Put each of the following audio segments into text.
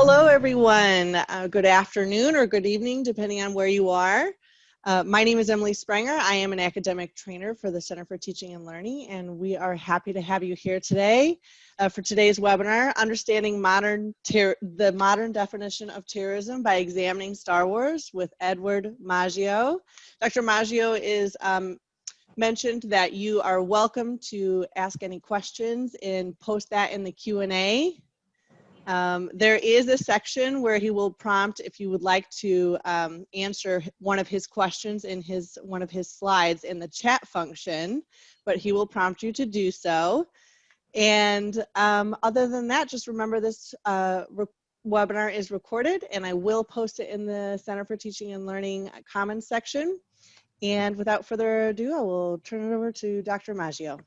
Hello, everyone. Good afternoon or good evening, depending on where you are. My name is Emily Sprenger. I am an academic trainer for the Center for Teaching and Learning, and we are happy to have you here today for today's webinar, Understanding the Modern Definition of Terrorism by Examining Star Wars with Edward Maggio. Dr. Maggio is mentioned that you are welcome to ask any questions and post that in the Q&A. There is a section where he will prompt if you would like to answer one of his questions in one of his slides in the chat function, but he will prompt you to do so. And other than that, just remember this webinar is recorded, and I will post it in the Center for Teaching and Learning comments section. And without further ado, I will turn it over to Dr. Maggio.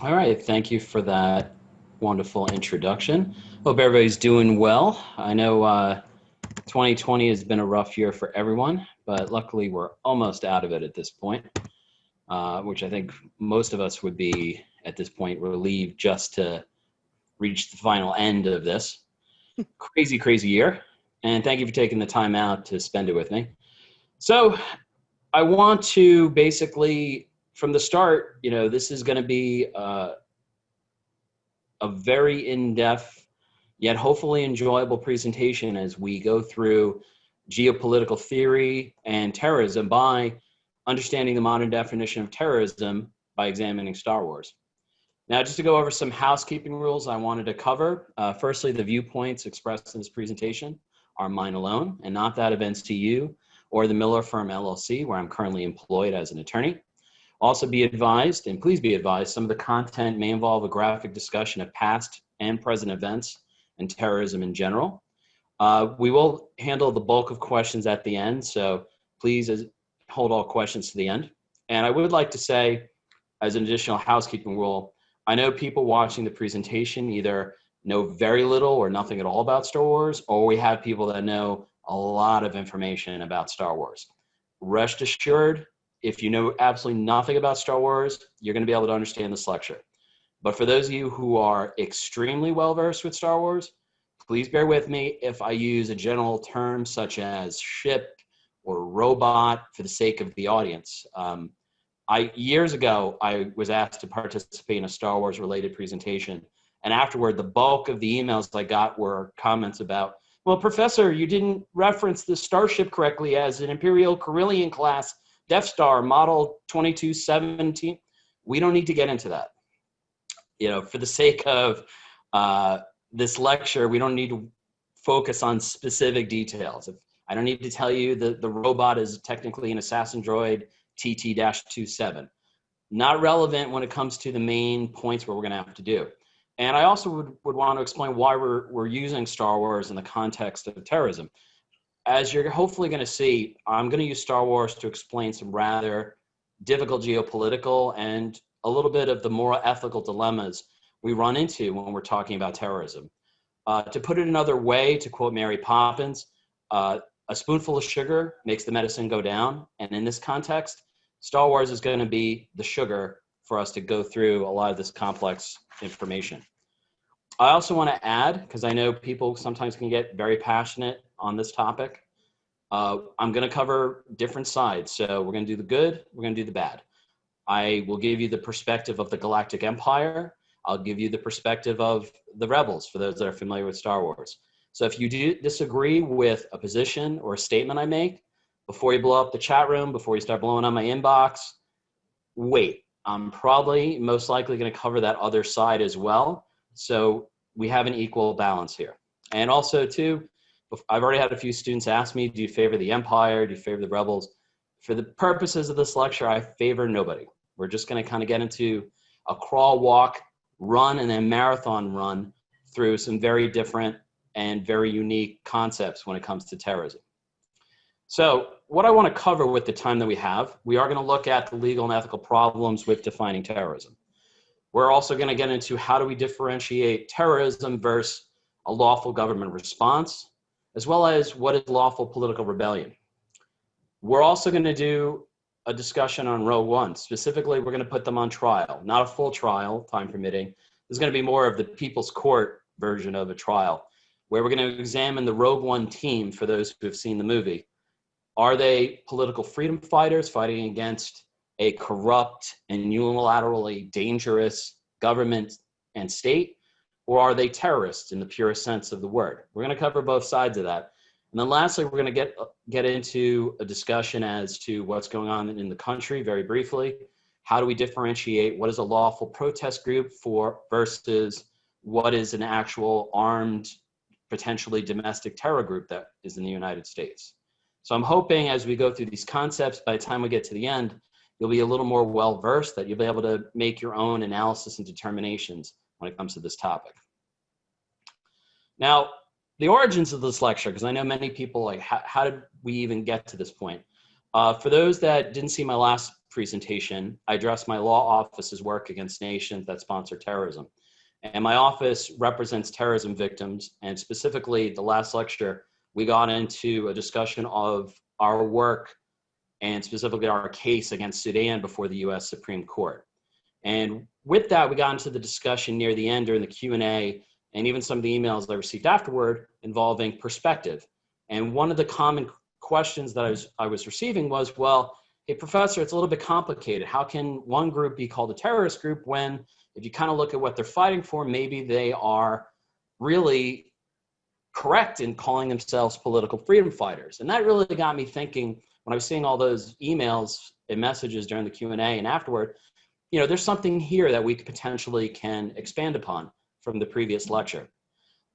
All right, thank you for that wonderful introduction. Hope everybody's doing well. I know 2020 has been a rough year for everyone, but luckily we're almost out of it at this point, which I think most of us would be at this point relieved just to reach the final end of this crazy, crazy year. And thank you for taking the time out to spend it with me. So I want to basically, from the start, this is going to be a very in-depth, yet hopefully enjoyable presentation as we go through geopolitical theory and terrorism by understanding the modern definition of terrorism by examining Star Wars. Now, just to go over some housekeeping rules I wanted to cover. Firstly, the viewpoints expressed in this presentation are mine alone and not that of NCU or the Miller Firm LLC, where I'm currently employed as an attorney. Also be advised, and please be advised, some of the content may involve a graphic discussion of past and present events and terrorism in general. We will handle the bulk of questions at the end, so please hold all questions to the end. And I would like to say, as an additional housekeeping rule, I know people watching the presentation either know very little or nothing at all about Star Wars, or we have people that know a lot of information about Star Wars. Rest assured, if you know absolutely nothing about Star Wars, you're going to be able to understand this lecture. But for those of you who are extremely well-versed with Star Wars, please bear with me if I use a general term such as ship or robot for the sake of the audience. Years ago, I was asked to participate in a Star Wars related presentation. And afterward, the bulk of the emails I got were comments about, well, Professor, you didn't reference the starship correctly as an Imperial Carillion class Death Star model 2217. We don't need to get into that. For the sake of this lecture, we don't need to focus on specific details. I don't need to tell you that the robot is technically an assassin droid TT-27. Not relevant when it comes to the main points where we're going to have to do. And I also would want to explain why we're using Star Wars in the context of terrorism. As you're hopefully going to see, I'm going to use Star Wars to explain some rather difficult geopolitical and a little bit of the moral ethical dilemmas we run into when we're talking about terrorism. To put it another way, to quote Mary Poppins, a spoonful of sugar makes the medicine go down. And in this context, Star Wars is going to be the sugar for us to go through a lot of this complex information. I also want to add, because I know people sometimes can get very passionate on this topic, I'm going to cover different sides. So we're going to do the good, we're going to do the bad. I will give you the perspective of the Galactic Empire. I'll give you the perspective of the rebels, for those that are familiar with Star Wars. So if you do disagree with a position or a statement I make, before you blow up the chat room, before you start blowing on my inbox, wait. I'm probably most likely going to cover that other side as well. So we have an equal balance here. And also too, I've already had a few students ask me, do you favor the Empire? Do you favor the rebels? For the purposes of this lecture, I favor nobody. We're just going to kind of get into a crawl, walk, run, and then marathon run through some very different and very unique concepts when it comes to terrorism. So what I want to cover with the time that we have, we are going to look at the legal and ethical problems with defining terrorism. We're also going to get into how do we differentiate terrorism versus a lawful government response, as well as what is lawful political rebellion. We're also going to do a discussion on Rogue One. Specifically, we're going to put them on trial, not a full trial, time permitting. There's going to be more of the People's Court version of a trial. where we're going to examine the Rogue One team for those who have seen the movie. Are they political freedom fighters fighting against a corrupt and unilaterally dangerous government and state? Or are they terrorists in the purest sense of the word? We're going to cover both sides of that. And then lastly, we're going to get into a discussion as to what's going on in the country very briefly. How do we differentiate what is a lawful protest group versus what is an actual armed, potentially domestic terror group that is in the United States? So I'm hoping as we go through these concepts, by the time we get to the end, you'll be a little more well-versed, that you'll be able to make your own analysis and determinations when it comes to this topic. Now, the origins of this lecture, because I know many people like, how did we even get to this point? For those that didn't see my last presentation, I addressed my law office's work against nations that sponsor terrorism. And my office represents terrorism victims, and specifically the last lecture, we got into a discussion of our work and specifically our case against Sudan before the US Supreme Court. And with that, we got into the discussion near the end during the Q&A and even some of the emails I received afterward involving perspective. And one of the common questions that I was receiving was, well, hey, professor, it's a little bit complicated. How can one group be called a terrorist group when, if you kind of look at what they're fighting for, maybe they are really correct in calling themselves political freedom fighters? And that really got me thinking when I was seeing all those emails and messages during the Q&A and afterward, you know, there's something here that we potentially can expand upon from the previous lecture.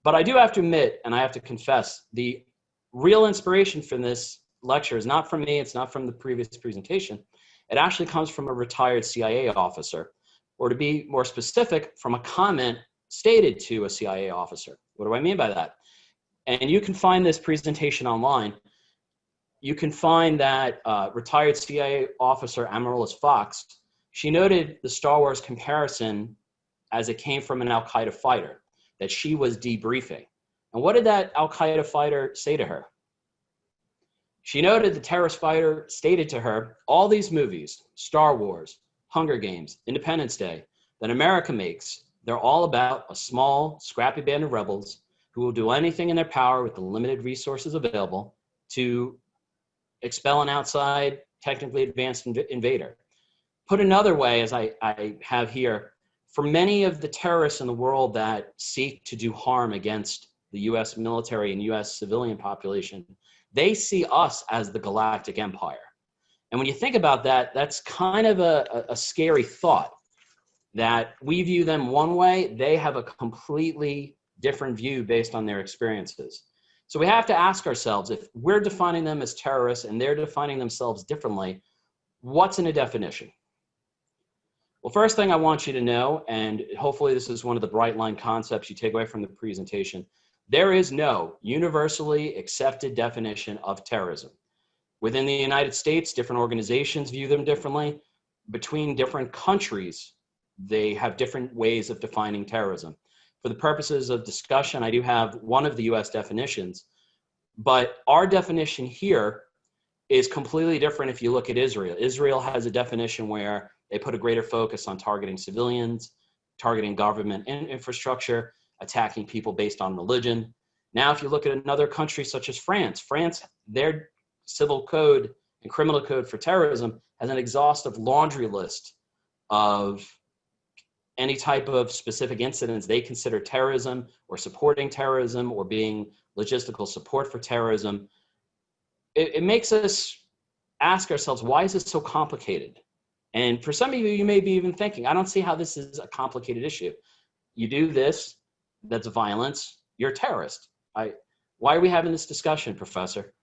But I do have to admit, and I have to confess, the real inspiration from this lecture is not from me, it's not from the previous presentation. It actually comes from a retired CIA officer, or to be more specific, from a comment stated to a CIA officer. What do I mean by that? And you can find this presentation online. You can find that retired CIA officer Amaryllis Fox, she noted the Star Wars comparison as it came from an Al-Qaeda fighter that she was debriefing. And what did that Al-Qaeda fighter say to her? She noted the terrorist fighter stated to her, all these movies, Star Wars, Hunger Games, Independence Day, that America makes, they're all about a small, scrappy band of rebels who will do anything in their power with the limited resources available to expel an outside, technically advanced invader. Put another way, as I have here, for many of the terrorists in the world that seek to do harm against the US military and US civilian population, they see us as the galactic empire. And when you think about that, that's kind of a scary thought, that we view them one way, they have a completely different view based on their experiences. So we have to ask ourselves, if we're defining them as terrorists and they're defining themselves differently, what's in a definition? Well, first thing I want you to know, and hopefully this is one of the bright line concepts you take away from the presentation, there is no universally accepted definition of terrorism. Within the United States, different organizations view them differently. Between different countries, they have different ways of defining terrorism. For the purposes of discussion, I do have one of the US definitions, but our definition here is completely different if you look at Israel. Israel has a definition where they put a greater focus on targeting civilians, targeting government infrastructure, attacking people based on religion. Now, if you look at another country such as France, their civil code and criminal code for terrorism has an exhaustive laundry list of any type of specific incidents they consider terrorism or supporting terrorism or being logistical support for terrorism. It makes us ask ourselves, why is this so complicated? And for some of you, you may be even thinking, I don't see how this is a complicated issue. You do this, that's violence, you're a terrorist. Why are we having this discussion, Professor?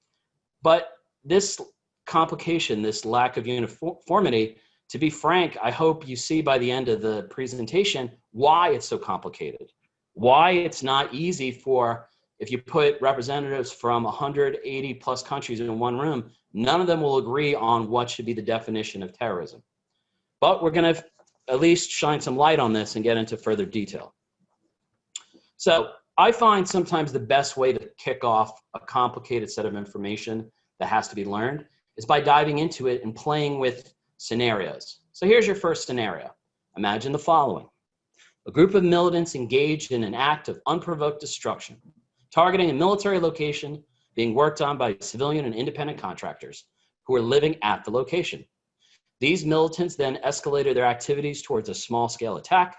But this complication, this lack of uniformity, to be frank, I hope you see by the end of the presentation why it's so complicated. Why it's not easy for, if you put representatives from 180 plus countries in one room, none of them will agree on what should be the definition of terrorism. But we're going to at least shine some light on this and get into further detail. So I find sometimes the best way to kick off a complicated set of information that has to be learned is by diving into it and playing with scenarios. So here's your first scenario. Imagine the following. A group of militants engaged in an act of unprovoked destruction targeting a military location being worked on by civilian and independent contractors who were living at the location. These militants then escalated their activities towards a small-scale attack.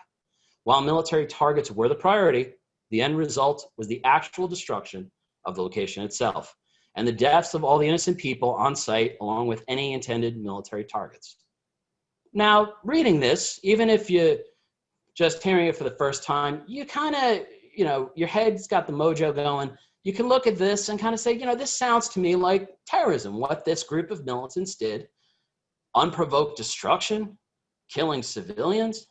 While military targets were the priority, the end result was the actual destruction of the location itself and the deaths of all the innocent people on site, along with any intended military targets. Now, reading this, even if you just hearing it for the first time, you kind of, your head's got the mojo going. You can look at this and kind of say, this sounds to me like terrorism, what this group of militants did. Unprovoked destruction, killing civilians.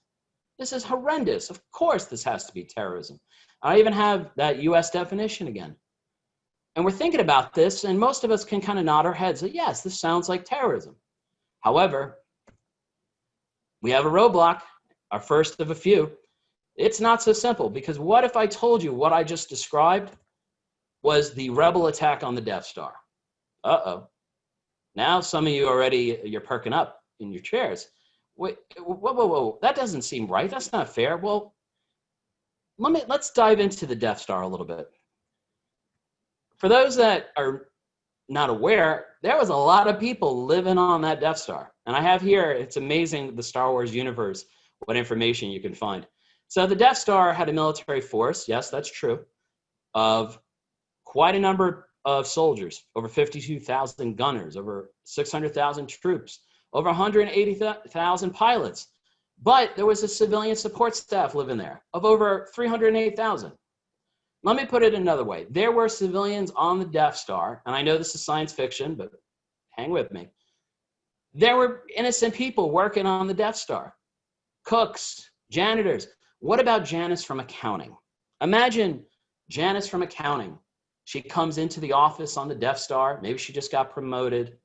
This is horrendous. Of course, this has to be terrorism. I even have that US definition again. And we're thinking about this, and most of us can kind of nod our heads that, yes, this sounds like terrorism. However, we have a roadblock, our first of a few. It's not so simple, because what if I told you what I just described was the rebel attack on the Death Star? Uh-oh. Now some of you already, you're perking up in your chairs. Wait, whoa, that doesn't seem right. That's not fair. Well, let's dive into the Death Star a little bit. For those that are not aware, there was a lot of people living on that Death Star. And I have here, it's amazing, the Star Wars universe, what information you can find. So the Death Star had a military force, yes, that's true, of quite a number of soldiers, over 52,000 gunners, over 600,000 troops, over 180,000 pilots. But there was a civilian support staff living there of over 308,000. Let me put it another way. There were civilians on the Death Star, and I know this is science fiction, but hang with me. There were innocent people working on the Death Star. Cooks, janitors. What about Janice from accounting? Imagine Janice from accounting. She comes into the office on the Death Star. Maybe she just got promoted.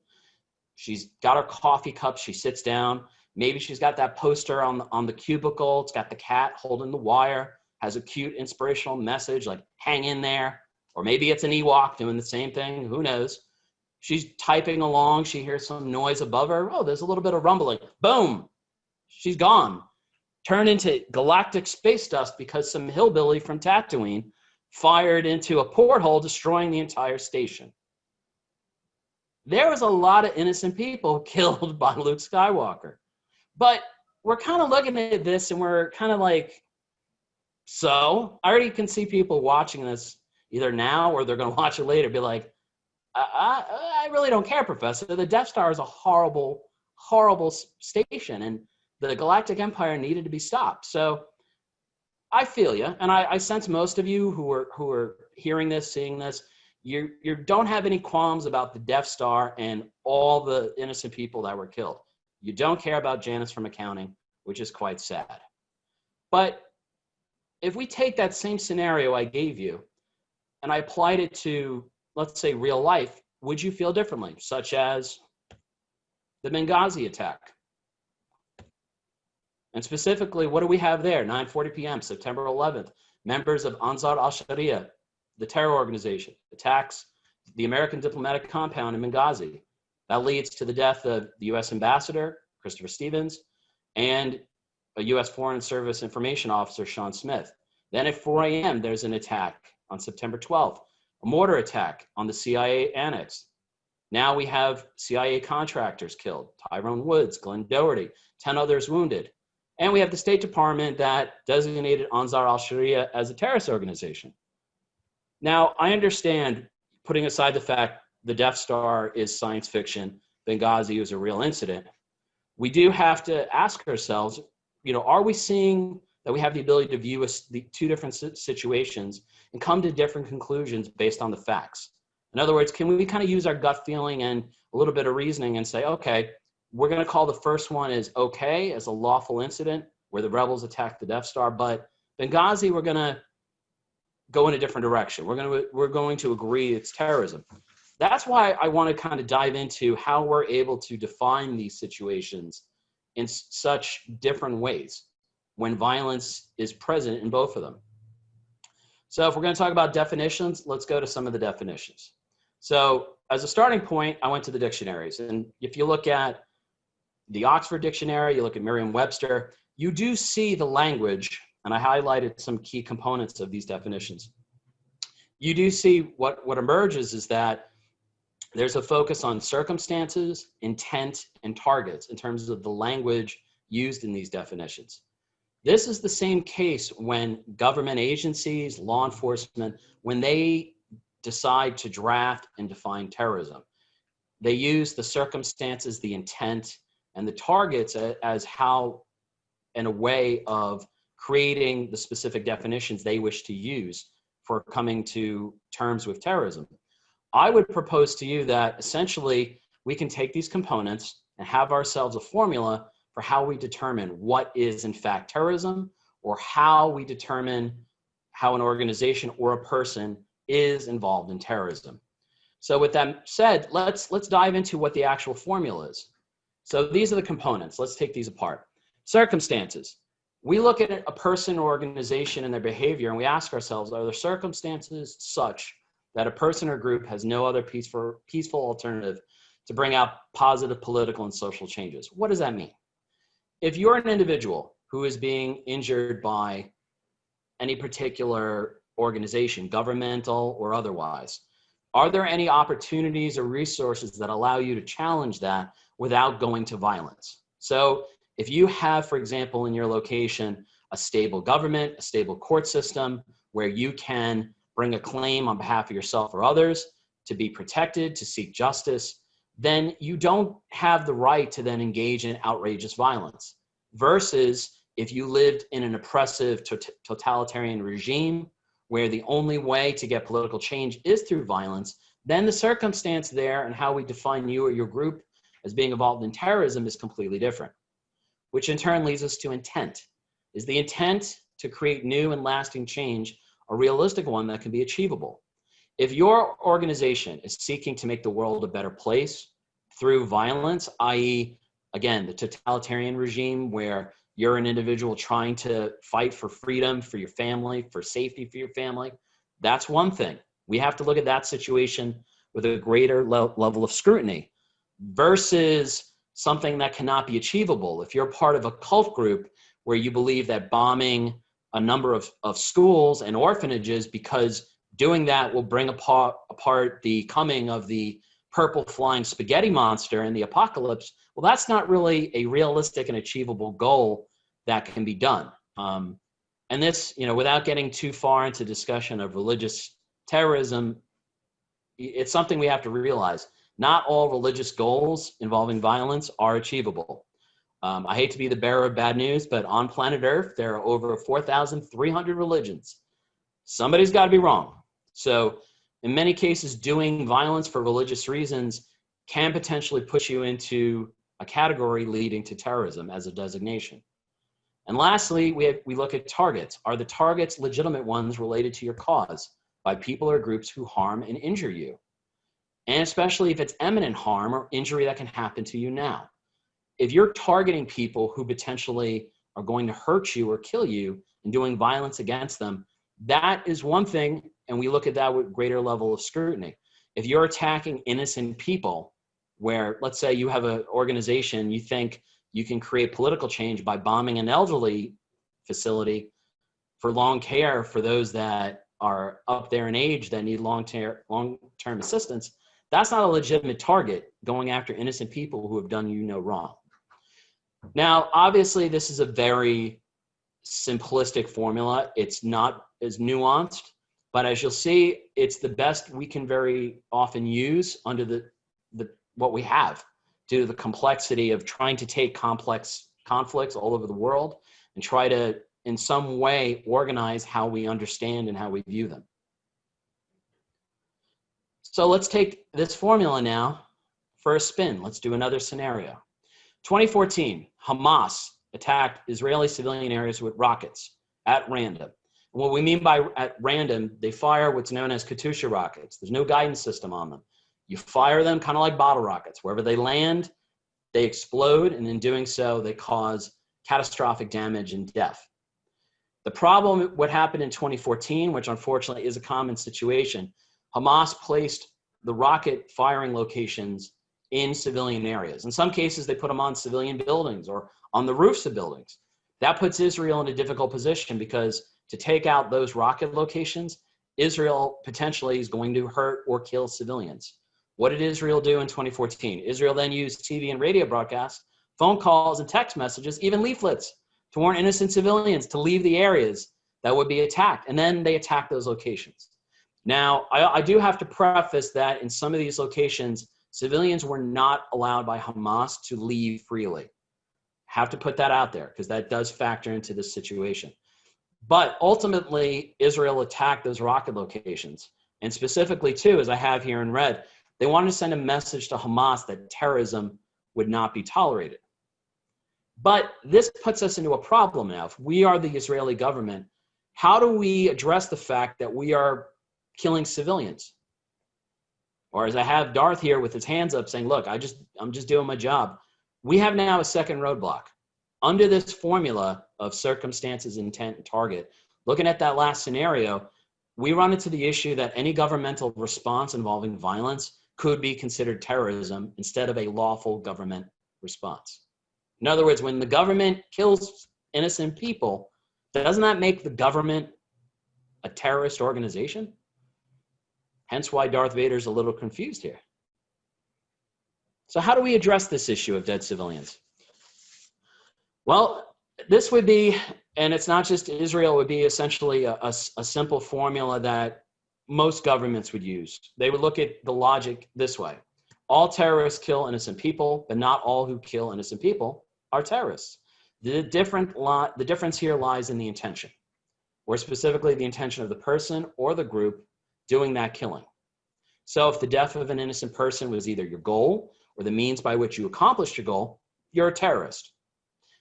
She's got her coffee cup. She sits down. Maybe she's got that poster on the cubicle. It's got the cat holding the wire. Has a cute inspirational message like hang in there. Or maybe it's an Ewok doing the same thing. Who knows? She's typing along. She hears some noise above her. Oh, there's a little bit of rumbling. Boom. She's gone. Turned into galactic space dust because some hillbilly from Tatooine fired into a porthole, destroying the entire station. There was a lot of innocent people killed by Luke Skywalker. But we're kind of looking at this and we're kind of like, so I already can see people watching this either now or they're going to watch it later, be like, I really don't care, Professor. The Death Star is a horrible, horrible station, and the Galactic Empire needed to be stopped. So I feel you, and I sense most of you who are hearing this, seeing this, you don't have any qualms about the Death Star and all the innocent people that were killed. You don't care about Janice from accounting, which is quite sad. But if we take that same scenario I gave you and I applied it to, let's say, real life, would you feel differently, such as the Benghazi attack? And specifically, what do we have there? 9:40 p.m., September 11th. Members of Ansar al-Sharia, the terror organization, attacks the American diplomatic compound in Benghazi. That leads to the death of the U.S. ambassador, Christopher Stevens, and a U.S. Foreign Service Information Officer, Sean Smith. Then at 4 a.m., there's an attack on September 12th, a mortar attack on the CIA annex. Now we have CIA contractors killed, Tyrone Woods, Glenn Doherty, 10 others wounded. And we have the State Department that designated Ansar al-Sharia as a terrorist organization. Now, I understand, putting aside the fact the Death Star is science fiction, Benghazi was a real incident, we do have to ask ourselves, are we seeing that we have the ability to view the two different situations and come to different conclusions based on the facts? In other words, can we kind of use our gut feeling and a little bit of reasoning and say, okay, we're going to call the first one as okay, as a lawful incident where the rebels attacked the Death Star, but Benghazi, we're going to go in a different direction. We're going to agree it's terrorism. That's why I want to kind of dive into how we're able to define these situations in such different ways when violence is present in both of them. So if we're going to talk about definitions, let's go to some of the definitions. So as a starting point, I went to the dictionaries. And if you look at the Oxford Dictionary, you look at Merriam-Webster, you do see the language, and I highlighted some key components of these definitions. you do see what emerges is that there's a focus on circumstances, intent, and targets in terms of the language used in these definitions. This is the same case when government agencies, law enforcement, when they decide to draft and define terrorism, they use the circumstances, the intent, and the targets as how, in a way of creating the specific definitions they wish to use for coming to terms with terrorism. I would propose to you that essentially we can take these components and have ourselves a formula for how we determine what is in fact terrorism, or how we determine how an organization or a person is involved in terrorism. So with that said, let's dive into what the actual formula is. So these are the components. Let's take these apart. Circumstances. We look at a person or organization and their behavior, and we ask ourselves, are there circumstances such that a person or group has no other peaceful alternative to bring out positive political and social changes? What does that mean? If you're an individual who is being injured by any particular organization, governmental or otherwise, are there any opportunities or resources that allow you to challenge that without going to violence? So if you have, for example, in your location, a stable government, a stable court system where you can bring a claim on behalf of yourself or others to be protected, to seek justice, then you don't have the right to then engage in outrageous violence. Versus if you lived in an oppressive totalitarian regime where the only way to get political change is through violence, then the circumstance there and how we define you or your group as being involved in terrorism is completely different, which in turn leads us to intent. Is the intent to create new and lasting change a realistic one that can be achievable? If your organization is seeking to make the world a better place through violence, i.e., again, the totalitarian regime where you're an individual trying to fight for freedom, for your family, for safety for your family, that's one thing. We have to look at that situation with a greater level of scrutiny versus something that cannot be achievable. If you're part of a cult group where you believe that bombing a number of schools and orphanages because doing that will bring apart the coming of the purple flying spaghetti monster and the apocalypse, well, that's not really a realistic and achievable goal that can be done. And this, without getting too far into discussion of religious terrorism, it's something we have to realize. Not all religious goals involving violence are achievable. I hate to be the bearer of bad news, but on planet Earth, there are over 4,300 religions. Somebody's got to be wrong. So in many cases, doing violence for religious reasons can potentially push you into a category leading to terrorism as a designation. And lastly, we look at targets. Are the targets legitimate ones related to your cause by people or groups who harm and injure you? And especially if it's imminent harm or injury that can happen to you now. If you're targeting people who potentially are going to hurt you or kill you and doing violence against them, that is one thing, and we look at that with greater level of scrutiny. If you're attacking innocent people, where let's say you have an organization, you think you can create political change by bombing an elderly facility for long care for those that are up there in age that need long-term assistance, that's not a legitimate target going after innocent people who have done you no wrong. Now, obviously, this is a very simplistic formula. It's not as nuanced, but as you'll see, it's the best we can very often use under what we have due to the complexity of trying to take complex conflicts all over the world and try to, in some way, organize how we understand and how we view them. So let's take this formula now for a spin. Let's do another scenario. 2014, Hamas attacked Israeli civilian areas with rockets at random. And what we mean by at random, they fire what's known as Katyusha rockets. There's no guidance system on them. You fire them kind of like bottle rockets. Wherever they land, they explode, and in doing so, they cause catastrophic damage and death. The problem, what happened in 2014, which unfortunately is a common situation, Hamas placed the rocket firing locations in civilian areas. In some cases, they put them on civilian buildings or on the roofs of buildings. That puts Israel in a difficult position because to take out those rocket locations, Israel potentially is going to hurt or kill civilians. What did Israel do in 2014? Israel then used TV and radio broadcasts, phone calls and text messages, even leaflets to warn innocent civilians to leave the areas that would be attacked. And then they attacked those locations. Now, I do have to preface that in some of these locations, civilians were not allowed by Hamas to leave freely. Have to put that out there because that does factor into this situation. But ultimately, Israel attacked those rocket locations. And specifically, too, as I have here in red, they wanted to send a message to Hamas that terrorism would not be tolerated. But this puts us into a problem now. If we are the Israeli government, how do we address the fact that we are killing civilians? Or as I have Darth here with his hands up saying, look, I'm just doing my job. We have now a second roadblock. Under this formula of circumstances, intent, and target, looking at that last scenario, we run into the issue that any governmental response involving violence could be considered terrorism instead of a lawful government response. In other words, when the government kills innocent people, doesn't that make the government a terrorist organization? Hence why Darth Vader's a little confused here. So how do we address this issue of dead civilians? Well, this would be, and it's not just Israel, it would be essentially a simple formula that most governments would use. They would look at the logic this way. All terrorists kill innocent people, but not all who kill innocent people are terrorists. The difference here lies in the intention, or specifically the intention of the person or the group doing that killing. So if the death of an innocent person was either your goal or the means by which you accomplished your goal, you're a terrorist.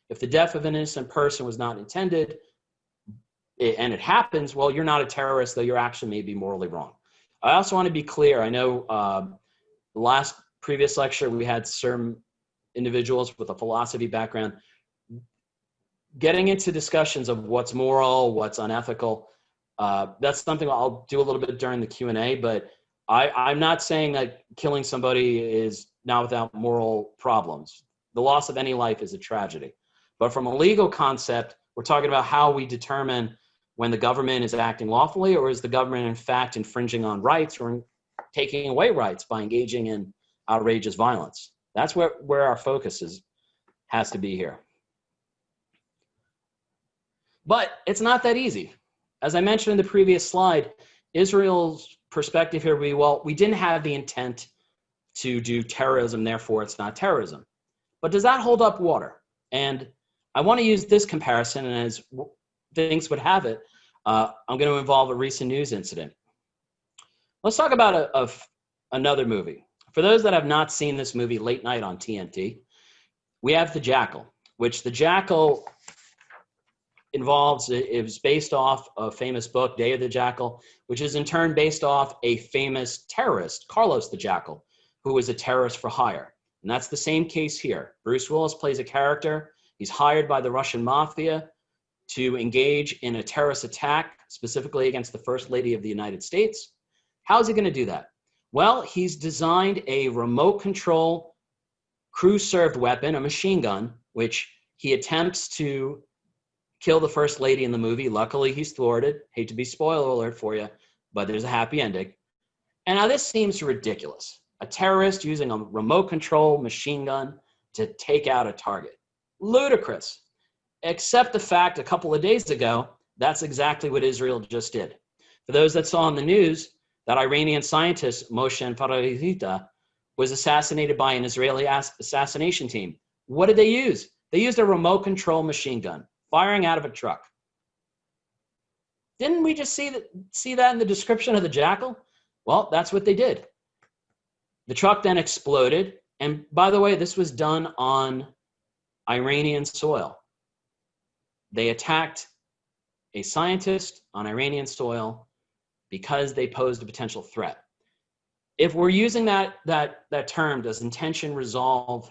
If the death of an innocent person was not intended and it happens, well, you're not a terrorist, though your action may be morally wrong. I also want to be clear. I know the previous lecture, we had certain individuals with a philosophy background getting into discussions of what's moral, what's unethical. That's something I'll do a little bit during the Q&A, but I'm not saying that killing somebody is not without moral problems. The loss of any life is a tragedy. But from a legal concept, we're talking about how we determine when the government is acting lawfully or is the government in fact infringing on rights or taking away rights by engaging in outrageous violence. That's where our focus has to be here. But it's not that easy. As I mentioned in the previous slide, Israel's perspective here would be, well, we didn't have the intent to do terrorism, therefore it's not terrorism. But does that hold up water? And I want to use this comparison, and as things would have it, I'm going to involve a recent news incident. Let's talk about another movie. For those that have not seen this movie, Late Night on TNT, we have The Jackal, which The Jackal involves, it was based off a famous book, Day of the Jackal, which is in turn based off a famous terrorist, Carlos the Jackal, who was a terrorist for hire. And that's the same case here. Bruce Willis plays a character. He's hired by the Russian mafia to engage in a terrorist attack, specifically against the First Lady of the United States. How is he going to do that? Well, he's designed a remote control crew-served weapon, a machine gun, which he attempts to kill the First Lady in the movie. Luckily, he's thwarted. Hate to be spoiler alert for you, but there's a happy ending. And now this seems ridiculous. A terrorist using a remote control machine gun to take out a target. Ludicrous. Except the fact a couple of days ago, that's exactly what Israel just did. For those that saw in the news, that Iranian scientist, Moshe Farizita, was assassinated by an Israeli assassination team. What did they use? They used a remote control machine gun, firing out of a truck. Didn't we just see that in the description of the Jackal? Well, that's what they did. The truck then exploded. And by the way, this was done on Iranian soil. They attacked a scientist on Iranian soil because they posed a potential threat. If we're using that term, does intention resolve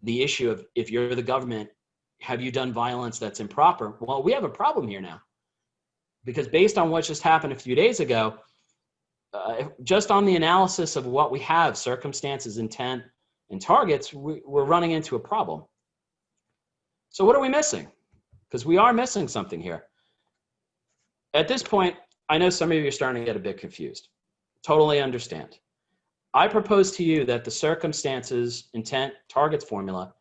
the issue of if you're the government, have you done violence that's improper? Well, we have a problem here now. Because based on what just happened a few days ago, just on the analysis of what we have, circumstances, intent, and targets, we're running into a problem. So what are we missing? Because we are missing something here. At this point, I know some of you are starting to get a bit confused. Totally understand. I propose to you that the circumstances, intent, targets formula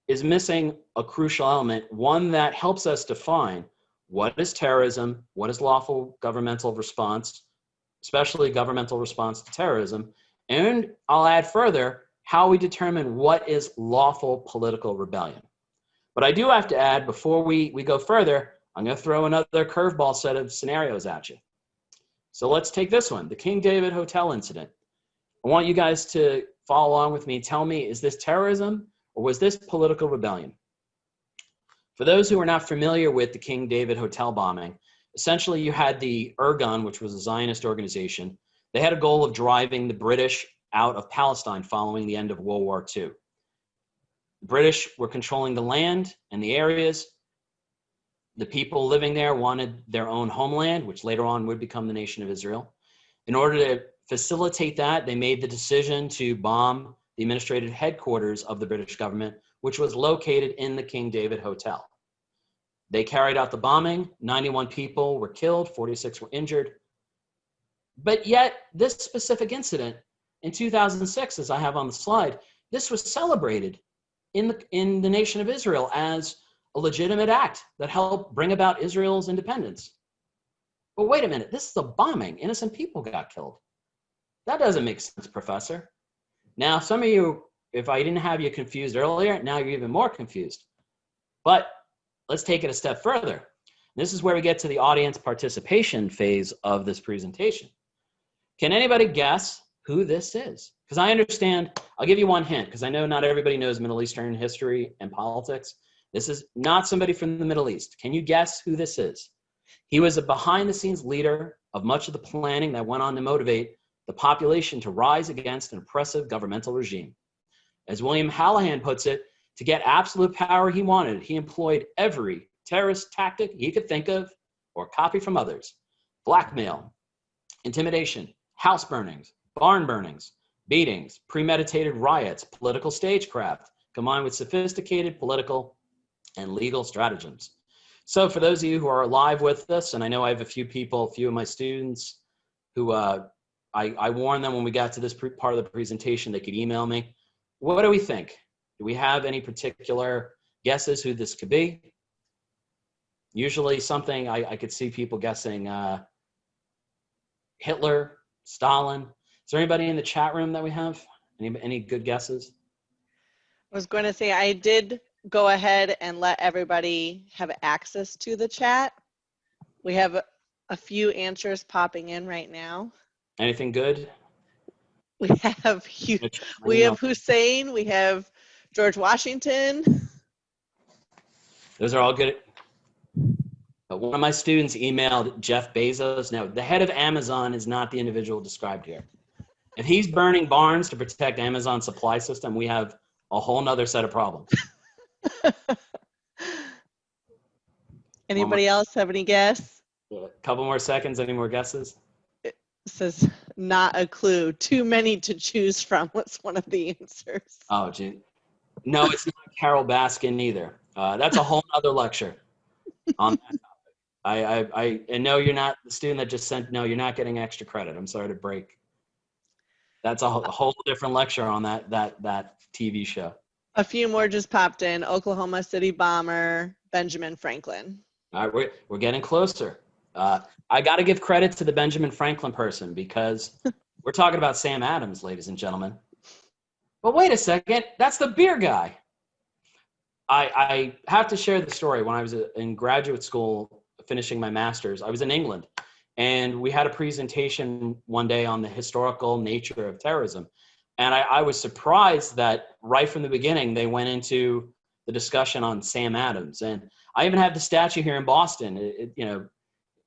is missing a crucial element, one that helps us define what is terrorism, what is lawful governmental response, especially governmental response to terrorism, and I'll add further how we determine what is lawful political rebellion. But I do have to add, before we go further, I'm going to throw another curveball set of scenarios at you. So let's take this one, the King David Hotel incident. I want you guys to follow along with me. Tell me, is this terrorism or was this political rebellion? For those who are not familiar with the King David Hotel bombing, essentially you had the Irgun, which was a Zionist organization. They had a goal of driving the British out of Palestine following the end of World War II. The British were controlling the land and the areas. The people living there wanted their own homeland, which later on would become the nation of Israel. In order to facilitate that, they made the decision to bomb the administrative headquarters of the British government, which was located in the King David Hotel. They carried out the bombing. 91 people were killed, 46 were injured. But yet, this specific incident in 2006, as I have on the slide, this was celebrated in the nation of Israel as a legitimate act that helped bring about Israel's independence. But wait a minute, this is a bombing. Innocent people got killed. That doesn't make sense, Professor. Now, some of you, if I didn't have you confused earlier, now you're even more confused. But let's take it a step further. This is where we get to the audience participation phase of this presentation. Can anybody guess who this is? Because I understand, I'll give you one hint, because I know not everybody knows Middle Eastern history and politics. This is not somebody from the Middle East. Can you guess who this is? He was a behind-the-scenes leader of much of the planning that went on to motivate the population to rise against an oppressive governmental regime. As William Hallahan puts it, to get absolute power he wanted, he employed every terrorist tactic he could think of or copy from others. Blackmail, intimidation, house burnings, barn burnings, beatings, premeditated riots, political stagecraft, combined with sophisticated political and legal stratagems. So for those of you who are live with us, and I know I have a few of my students who I warned them when we got to this part of the presentation, they could email me. What do we think? Do we have any particular guesses who this could be? Usually something I could see people guessing Hitler, Stalin. Is there anybody in the chat room that we have? Any good guesses? I was going to say I did go ahead and let everybody have access to the chat. We have a few answers popping in right now. Anything good? We have Hussein, we have George Washington. Those are all good. But one of my students emailed Jeff Bezos. Now, the head of Amazon is not the individual described here. If he's burning barns to protect Amazon's supply system, we have a whole nother set of problems. Anybody else have any guess? A couple more seconds. Any more guesses? It says not a clue. Too many to choose from. What's one of the answers? Oh, gee. No, it's not Carol Baskin either. That's a whole other lecture on that topic. And no, you're not the student that just sent. No, you're not getting extra credit. I'm sorry to break. That's a whole different lecture on that TV show. A few more just popped in. Oklahoma City bomber Benjamin Franklin. All right, we're getting closer. I got to give credit to the Benjamin Franklin person because we're talking about Sam Adams, ladies and gentlemen. But wait a second, that's the beer guy. I have to share the story. When I was in graduate school finishing my master's, I was in England, and we had a presentation one day on the historical nature of terrorism. And I was surprised that right from the beginning, they went into the discussion on Sam Adams. And I even have the statue here in Boston.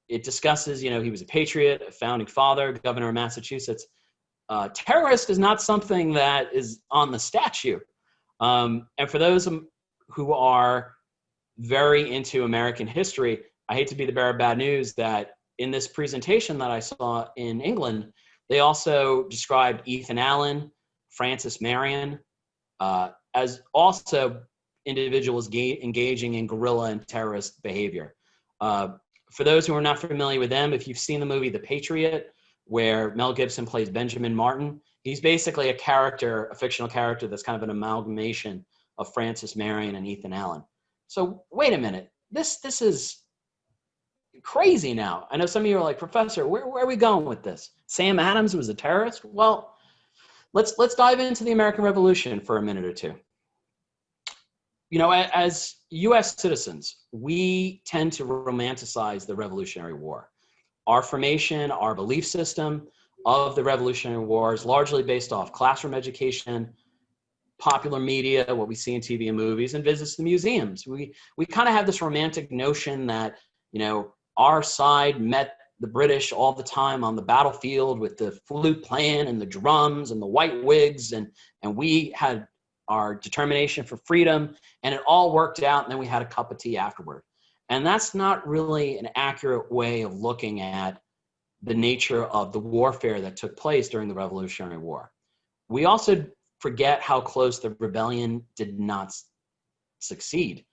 It discusses, he was a patriot, a founding father, governor of Massachusetts. Terrorist is not something that is on the statue. And for those who are very into American history, I hate to be the bearer of bad news that in this presentation that I saw in England, they also described Ethan Allen, Francis Marion, as also individuals engaging in guerrilla and terrorist behavior. For those who are not familiar with them, if you've seen the movie The Patriot, where Mel Gibson plays Benjamin Martin, he's basically a character, a fictional character that's kind of an amalgamation of Francis Marion and Ethan Allen. So wait a minute, this is crazy now. I know some of you are like, Professor, where are we going with this? Sam Adams was a terrorist? Well, let's dive into the American Revolution for a minute or two. You know, as US citizens, we tend to romanticize the Revolutionary War. Our formation, our belief system of the Revolutionary War is largely based off classroom education, popular media, what we see in TV and movies, and visits to museums. We kind of have this romantic notion that, you know, our side met the British all the time on the battlefield with the flute playing and the drums and the white wigs, and we had our determination for freedom, and it all worked out, and then we had a cup of tea afterward. And that's not really an accurate way of looking at the nature of the warfare that took place during the Revolutionary War. We also forget how close the rebellion did not succeed.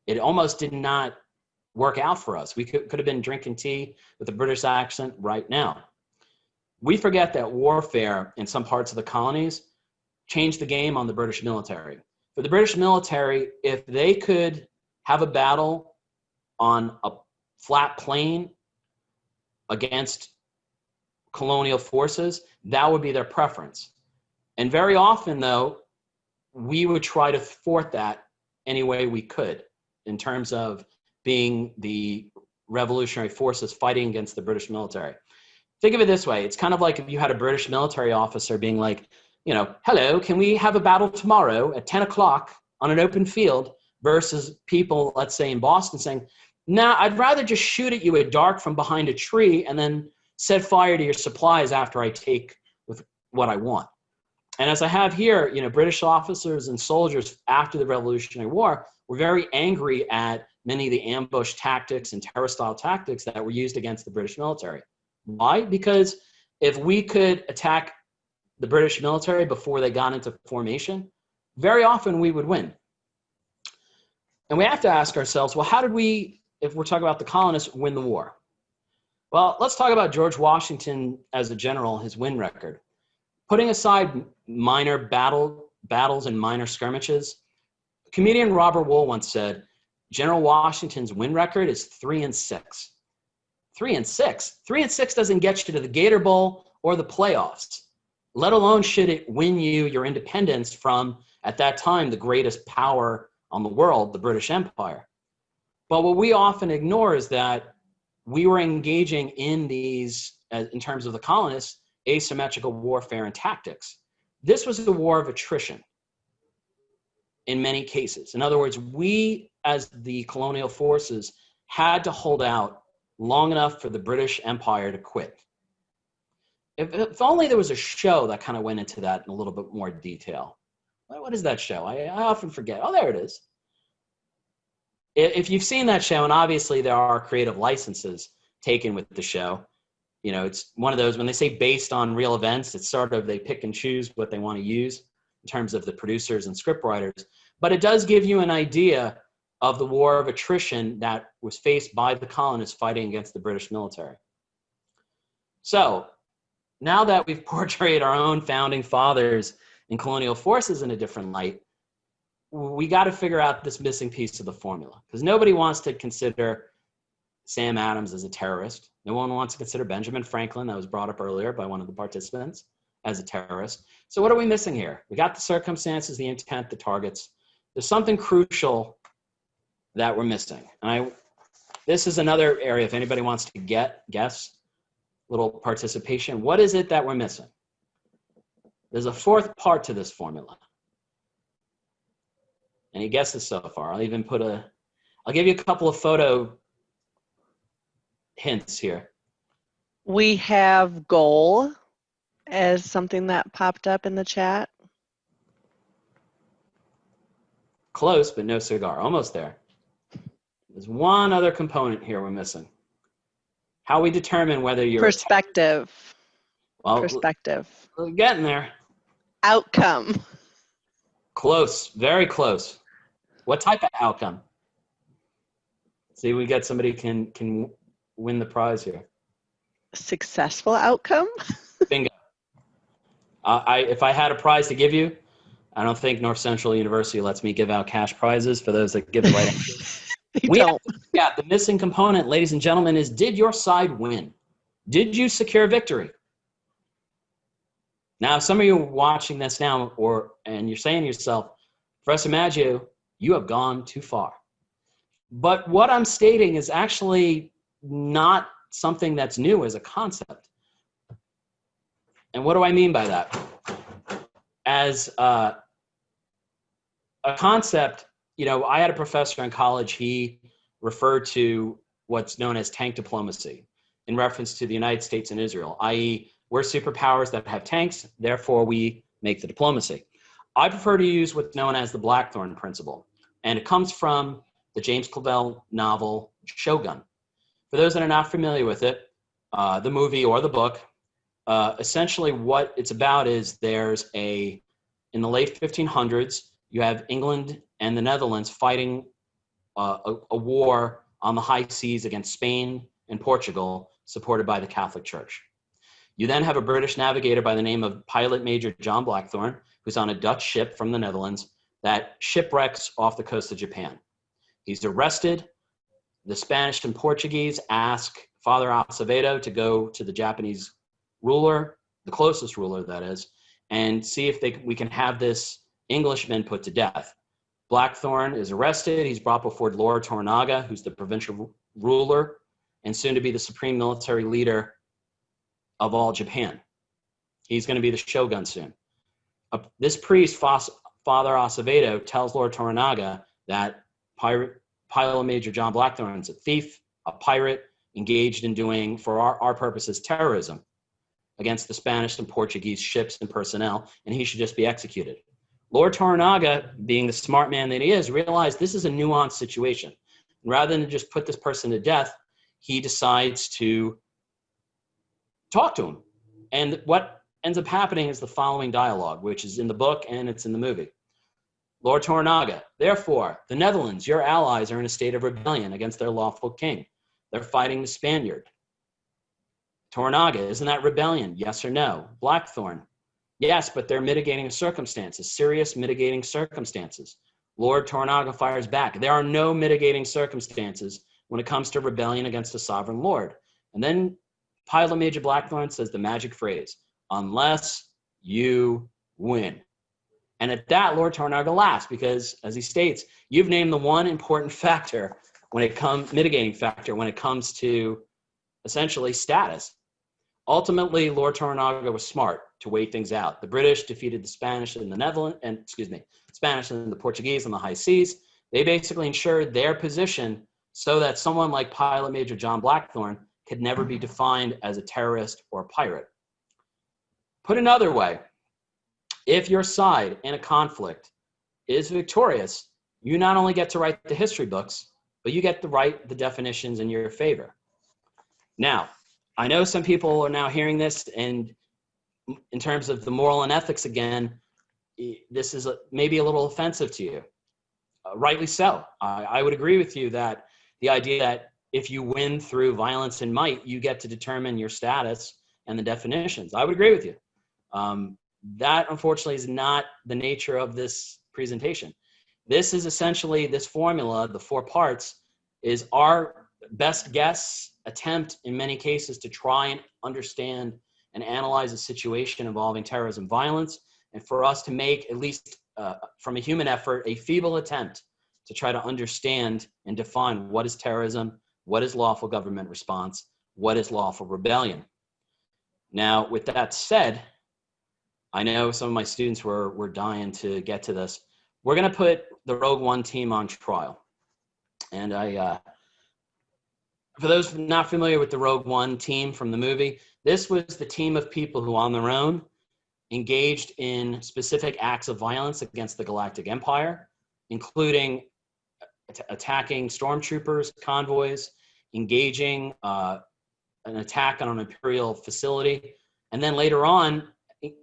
It almost did not work out for us. We could have been drinking tea with a British accent right now. We forget that warfare in some parts of the colonies changed the game on the British military. For the British military, if they could have a battle on a flat plain against colonial forces, that would be their preference. And very often, though, we would try to thwart that any way we could in terms of being the revolutionary forces fighting against the British military. Think of it this way. It's kind of like if you had a British military officer being like, you know, hello, can we have a battle tomorrow at 10 o'clock on an open field, versus people, let's say in Boston, saying, nah, I'd rather just shoot at you at dark from behind a tree and then set fire to your supplies after I take with what I want. And as I have here, you know, British officers and soldiers after the Revolutionary War were very angry at many of the ambush tactics and terror-style tactics that were used against the British military. Why? Because if we could attack the British military before they got into formation, very often we would win. And we have to ask ourselves, well, how did we, if we're talking about the colonists, win the war? Well, let's talk about George Washington as a general, his win record. Putting aside minor battles and minor skirmishes, comedian Robert Wool once said, General Washington's win record is 3-6. 3-6? 3-6 doesn't get you to the Gator Bowl or the playoffs, let alone should it win you your independence from, at that time, the greatest power on the world, the British Empire. But what we often ignore is that we were engaging in these, in terms of the colonists, asymmetrical warfare and tactics. This was a war of attrition in many cases. In other words, we, as the colonial forces, had to hold out long enough for the British Empire to quit. If only there was a show that kind of went into that in a little bit more detail. What is that show? I often forget. Oh, there it is. If you've seen that show, and obviously there are creative licenses taken with the show, you know, it's one of those, when they say based on real events, it's sort of, they pick and choose what they want to use in terms of the producers and scriptwriters. But it does give you an idea of the war of attrition that was faced by the colonists fighting against the British military. So now that we've portrayed our own founding fathers and colonial forces in a different light, we got to figure out this missing piece of the formula, because nobody wants to consider Sam Adams as a terrorist. No one wants to consider Benjamin Franklin, that was brought up earlier by one of the participants, as a terrorist. So what are we missing here? We got the circumstances, the intent, the targets. There's something crucial that we're missing. And this is another area, if anybody wants to guess, little participation. What is it that we're missing? There's a fourth part to this formula. Any guesses so far? I'll give you a couple of photo hints here. We have goal as something that popped up in the chat. Close, but no cigar. Almost there. There's one other component here we're missing. How we determine whether you're perspective. Well, perspective. We're getting there. Outcome. Close, very close. What type of outcome? See, we got somebody can win the prize here? Successful outcome? Bingo. If I had a prize to give you, I don't think North Central University lets me give out cash prizes for those that give the right answer. They don't. Yeah, the missing component, ladies and gentlemen, is did your side win? Did you secure victory? Now, some of you are watching this now, and you're saying to yourself, Professor Maggio, you have gone too far. But what I'm stating is actually not something that's new as a concept. And what do I mean by that? As a concept, you know, I had a professor in college, he referred to what's known as tank diplomacy in reference to the United States and Israel, i.e., we're superpowers that have tanks, therefore we make the diplomacy. I prefer to use what's known as the Blackthorne principle, and it comes from the James Clavell novel Shogun. For those that are not familiar with it, the movie or the book, essentially what it's about is in the late 1500s, you have England and the Netherlands fighting a war on the high seas against Spain and Portugal, supported by the Catholic Church. You then have a British navigator by the name of Pilot Major John Blackthorne, who's on a Dutch ship from the Netherlands that shipwrecks off the coast of Japan. He's arrested. The Spanish and Portuguese ask Father Acevedo to go to the Japanese ruler, the closest ruler that is, and see if we can have this Englishman put to death. Blackthorne is arrested. He's brought before Lord Toranaga, who's the provincial ruler and soon to be the supreme military leader of all Japan. He's going to be the shogun soon. This priest, Father Acevedo, tells Lord Toranaga that Pilot Major John Blackthorne is a thief, a pirate, engaged in doing, for our purposes, terrorism against the Spanish and Portuguese ships and personnel, and he should just be executed. Lord Toranaga, being the smart man that he is, realized this is a nuanced situation. Rather than just put this person to death, he decides to talk to him. And what ends up happening is the following dialogue, which is in the book and it's in the movie. Lord Toranaga, therefore, the Netherlands, your allies, are in a state of rebellion against their lawful king. They're fighting the Spaniard. Toranaga, isn't that rebellion? Yes or no? Blackthorne, yes, but they're mitigating circumstances, serious mitigating circumstances. Lord Toranaga fires back. There are no mitigating circumstances when it comes to rebellion against a sovereign lord. And then Pilot Major Blackthorne says the magic phrase, unless you win. And at that, Lord Toranaga laughs because, as he states, you've named the one important factor mitigating factor when it comes to essentially status. Ultimately, Lord Toranaga was smart to wait things out. The British defeated the Spanish and Spanish and the Portuguese on the high seas. They basically ensured their position so that someone like Pilot Major John Blackthorne could never be defined as a terrorist or a pirate. Put another way, if your side in a conflict is victorious, you not only get to write the history books, but you get to write the definitions in your favor. Now, I know some people are now hearing this, and in terms of the moral and ethics again, this is maybe a little offensive to you. Rightly so. I would agree with you that the idea that if you win through violence and might, you get to determine your status and the definitions. I would agree with you. That, unfortunately, is not the nature of this presentation. This is essentially, this formula, the 4 parts, is our best guess attempt in many cases to try and understand and analyze a situation involving terrorism violence, and for us to make, at least from a human effort, a feeble attempt to try to understand and define what is terrorism, what is lawful government response, what is lawful rebellion. Now, with that said, I know some of my students were dying to get to this. We're going to put the Rogue One team on trial. And for those not familiar with the Rogue One team from the movie, this was the team of people who on their own engaged in specific acts of violence against the Galactic Empire, including attacking stormtroopers, convoys, engaging an attack on an Imperial facility, and then later on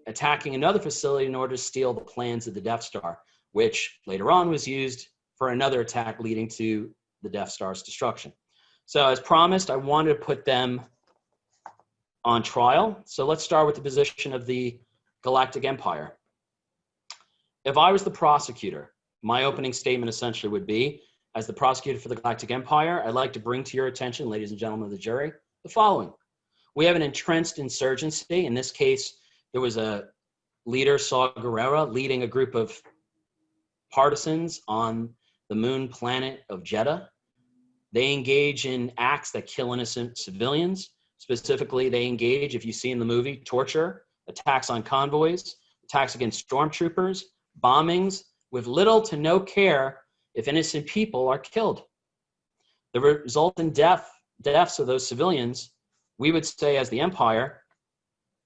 attacking another facility in order to steal the plans of the Death Star, which later on was used for another attack leading to the Death Star's destruction. So as promised, I wanted to put them on trial. So let's start with the position of the Galactic Empire. If I was the prosecutor, my opening statement essentially would be, as the prosecutor for the Galactic Empire, I'd like to bring to your attention, ladies and gentlemen of the jury, the following. We have an entrenched insurgency. In this case, there was a leader, Saw Gerrera, leading a group of partisans on the moon planet of Jeddah. They engage in acts that kill innocent civilians. Specifically, they engage, if you see in the movie, torture, attacks on convoys, attacks against stormtroopers, bombings, with little to no care if innocent people are killed. The resultant deaths of those civilians, we would say as the empire,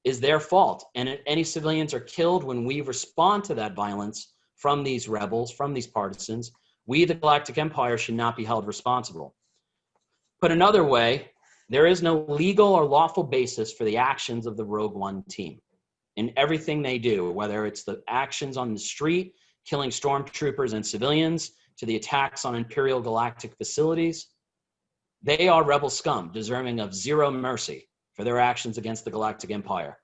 is their fault. And if any civilians are killed when we respond to that violence from these rebels, from these partisans, we, the Galactic Empire, should not be held responsible. Put another way, there is no legal or lawful basis for the actions of the Rogue One team in everything they do, whether it's the actions on the street, killing stormtroopers and civilians, to the attacks on Imperial Galactic facilities. They are rebel scum, deserving of zero mercy for their actions against the Galactic Empire.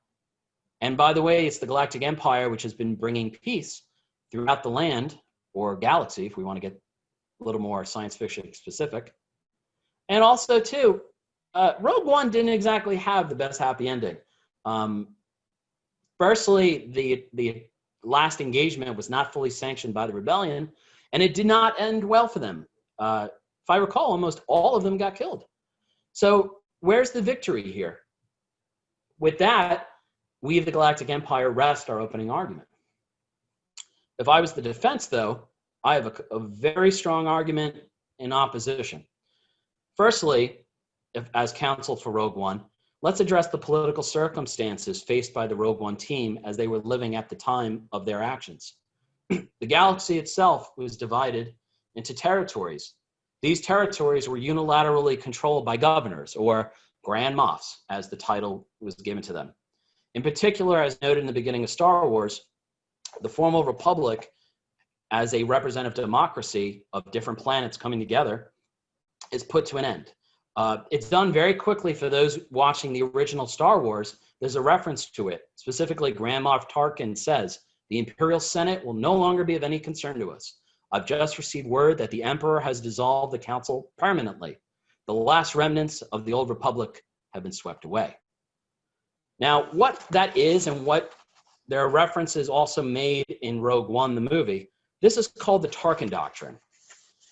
And by the way, it's the Galactic Empire which has been bringing peace throughout the land, or galaxy, if we want to get a little more science fiction specific. And also, too, Rogue One didn't exactly have the best happy ending. Firstly, the last engagement was not fully sanctioned by the rebellion, and it did not end well for them. If I recall, almost all of them got killed. So where's the victory here? With that, we of the Galactic Empire rest our opening argument. If I was the defense, though, I have a very strong argument in opposition. Firstly, as counsel for Rogue One, let's address the political circumstances faced by the Rogue One team as they were living at the time of their actions. The galaxy itself was divided into territories. These territories were unilaterally controlled by governors, or Grand Moffs, as the title was given to them. In particular, as noted in the beginning of Star Wars, the formal republic, as a representative democracy of different planets coming together, is put to an end. It's done very quickly for those watching the original Star Wars. There's a reference to it. Specifically, Grand Moff Tarkin says, "The Imperial Senate will no longer be of any concern to us. I've just received word that the Emperor has dissolved the council permanently. The last remnants of the old republic have been swept away." Now, what that is, and what there are references also made in Rogue One, the movie, this is called the Tarkin Doctrine.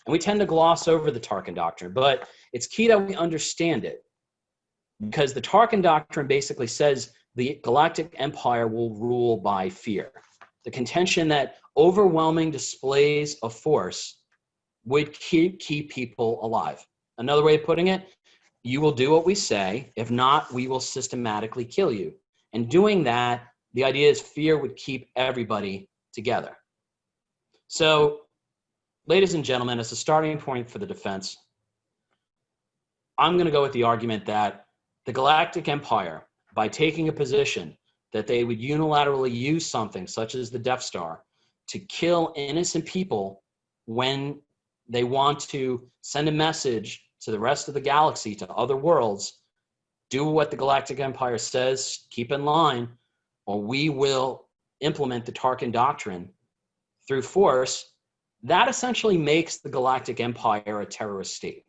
And we tend to gloss over the Tarkin Doctrine, but it's key that we understand it, because the Tarkin Doctrine basically says the Galactic Empire will rule by fear. The contention that overwhelming displays of force would keep people alive. Another way of putting it, you will do what we say. If not, we will systematically kill you. And doing that, the idea is fear would keep everybody together. So, ladies and gentlemen, as a starting point for the defense, I'm going to go with the argument that the Galactic Empire, by taking a position that they would unilaterally use something such as the Death Star to kill innocent people when they want to send a message to the rest of the galaxy, to other worlds, do what the Galactic Empire says, keep in line, or we will implement the Tarkin Doctrine through force. That essentially makes the Galactic Empire a terrorist state.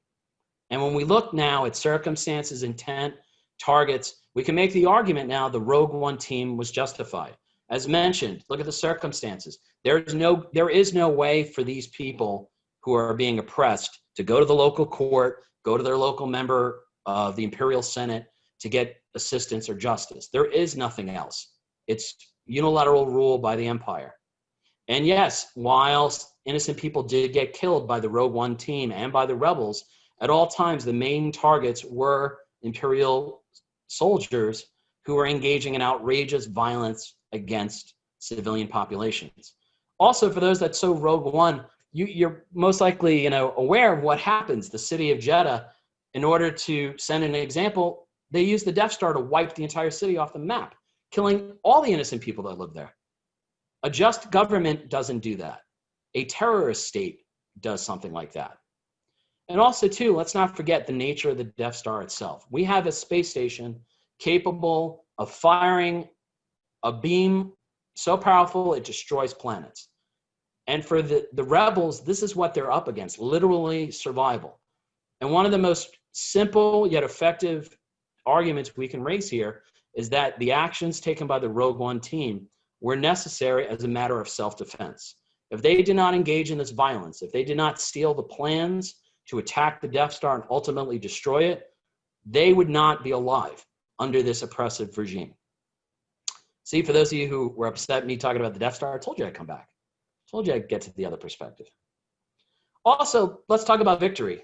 And when we look now at circumstances, intent, targets, we can make the argument now the Rogue One team was justified. As mentioned, look at the circumstances. There is no way for these people who are being oppressed to go to the local court, go to their local member of the Imperial Senate to get assistance or justice. There is nothing else. It's unilateral rule by the Empire. And yes, whilst innocent people did get killed by the Rogue One team and by the rebels, at all times the main targets were Imperial soldiers who were engaging in outrageous violence against civilian populations. Also, for those that saw Rogue One, you're most likely aware of what happens. The city of Jeddah, in order to send an example, they used the Death Star to wipe the entire city off the map, killing all the innocent people that live there. A just government doesn't do that. A terrorist state does something like that. And also, too, let's not forget the nature of the Death Star itself. We have a space station capable of firing a beam so powerful it destroys planets. And for the rebels, this is what they're up against, literally survival. And one of the most simple yet effective arguments we can raise here is that the actions taken by the Rogue One team were necessary as a matter of self-defense. If they did not engage in this violence, if they did not steal the plans to attack the Death Star and ultimately destroy it, they would not be alive under this oppressive regime. See, for those of you who were upset me talking about the Death Star, I told you I'd come back. I told you I'd get to the other perspective. Also, let's talk about victory.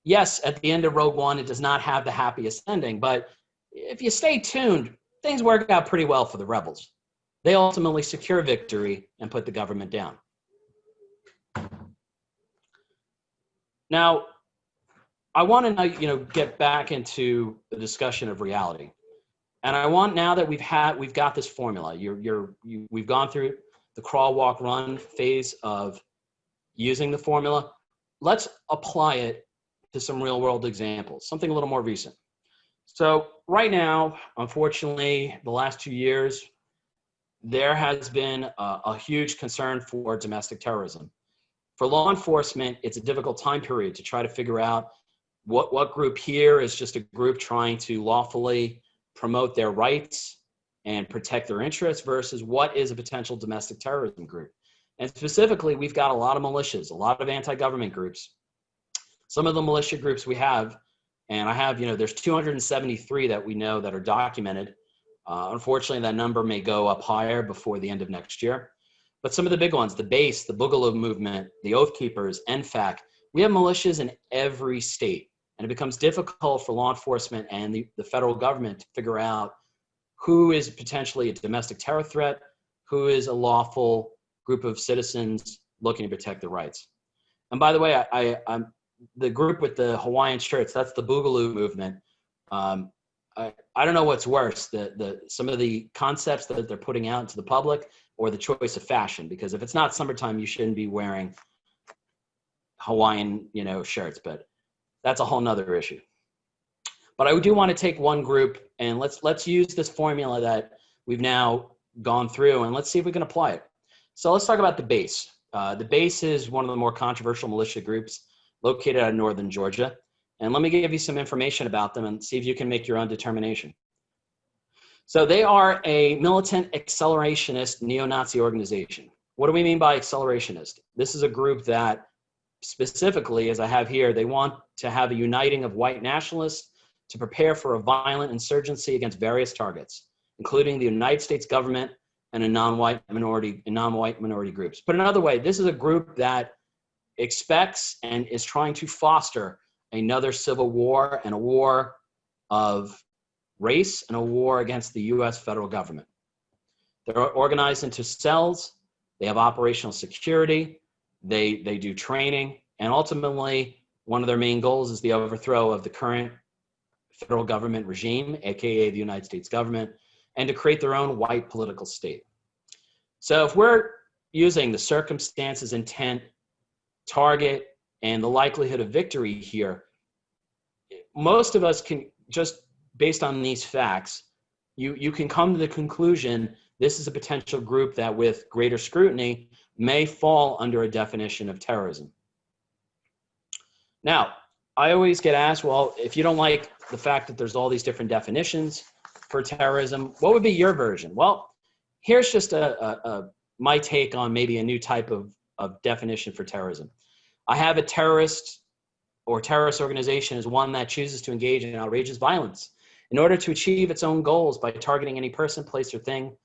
Yes, at the end of Rogue One, it does not have the happiest ending, but if you stay tuned, things work out pretty well for the rebels. They ultimately secure victory and put the government down. Now, I want to now, get back into the discussion of reality. And I want, now that we've got this formula, we've gone through the crawl, walk, run phase of using the formula. Let's apply it to some real world examples, something a little more recent. So right now, unfortunately, the last 2 years, there has been a huge concern for domestic terrorism. For law enforcement, it's a difficult time period to try to figure out what group here is just a group trying to lawfully promote their rights and protect their interests versus what is a potential domestic terrorism group. And specifically, we've got a lot of militias, a lot of anti-government groups. Some of the militia groups we have, and I have, there's 273 that we know that are documented. Unfortunately, that number may go up higher before the end of next year. But some of the big ones, the BASE, the Boogaloo Movement, the Oath Keepers, NFAC, we have militias in every state. And it becomes difficult for law enforcement and the federal government to figure out who is potentially a domestic terror threat, who is a lawful group of citizens looking to protect their rights. And by the way, I'm the group with the Hawaiian shirts, that's the Boogaloo Movement. I don't know what's worse, some of the concepts that they're putting out to the public or the choice of fashion, because if it's not summertime, you shouldn't be wearing Hawaiian, shirts, but that's a whole nother issue. But I do want to take one group and let's use this formula that we've now gone through and let's see if we can apply it. So let's talk about the BASE. The BASE is one of the more controversial militia groups located out of northern Georgia. And let me give you some information about them and see if you can make your own determination. So they are a militant accelerationist neo-Nazi organization. What do we mean by accelerationist? This is a group that specifically, as I have here, they want to have a uniting of white nationalists to prepare for a violent insurgency against various targets, including the United States government and non-white minority groups. But another way, this is a group that expects and is trying to foster another civil war and a war of race and a war against the US federal government. They're organized into cells, they have operational security, they do training, and ultimately one of their main goals is the overthrow of the current federal government regime, AKA the United States government, and to create their own white political state. So if we're using the circumstances, intent, target, and the likelihood of victory here, most of us can, just based on these facts, you can come to the conclusion this is a potential group that with greater scrutiny may fall under a definition of terrorism. Now, I always get asked, well, if you don't like the fact that there's all these different definitions for terrorism, what would be your version? Well, here's just my take on maybe a new type of definition for terrorism. I have a terrorist or terrorist organization as one that chooses to engage in outrageous violence in order to achieve its own goals by targeting any person, place, or thing